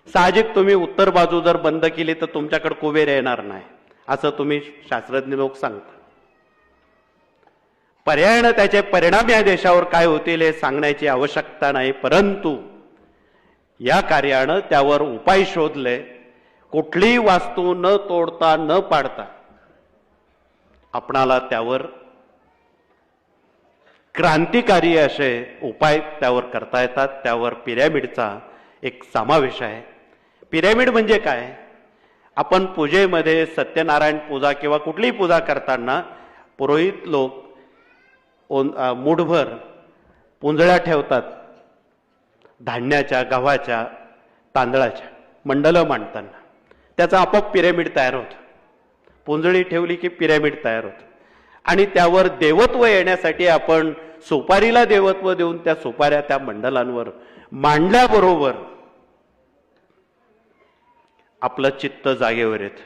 साहजिक तुम्ही उत्तर बाजू जर बंद केली तर तुमच्याकडे कुबेर येणार नाही, असं तुम्ही शास्त्रज्ञ लोक सांगता. पर्यायानं त्याचे परिणाम या देशावर काय होतील हे सांगण्याची आवश्यकता नाही, परंतु या कार्यानं त्यावर उपाय शोधले. कुठलीही वास्तू न तोडता न पाडता आपणाला त्यावर क्रांतिकारी असे उपाय त्यावर करता येतात. त्यावर पिरॅमिडचा एक समावेश आहे. पिरॅमिड म्हणजे काय? आपण पूजेमध्ये सत्यनारायण पूजा किंवा कुठलीही पूजा करताना पुरोहित लोक मूठभर पुंजळ्या ठेवतात, धान्याच्या, गव्हाच्या, तांदळाच्या मंडलं मांडताना. त्याचा आपोआप पिरॅमिड तयार होतं. पुंजळी ठेवली की पिरॅमिड तयार होतं. आणि त्यावर देवत्व येण्यासाठी आपण सुपारीला देवत्व देऊन त्या सुपाऱ्या त्या मंडलांवर मांडल्याबरोबर आपलं चित्त जागेवर येतं.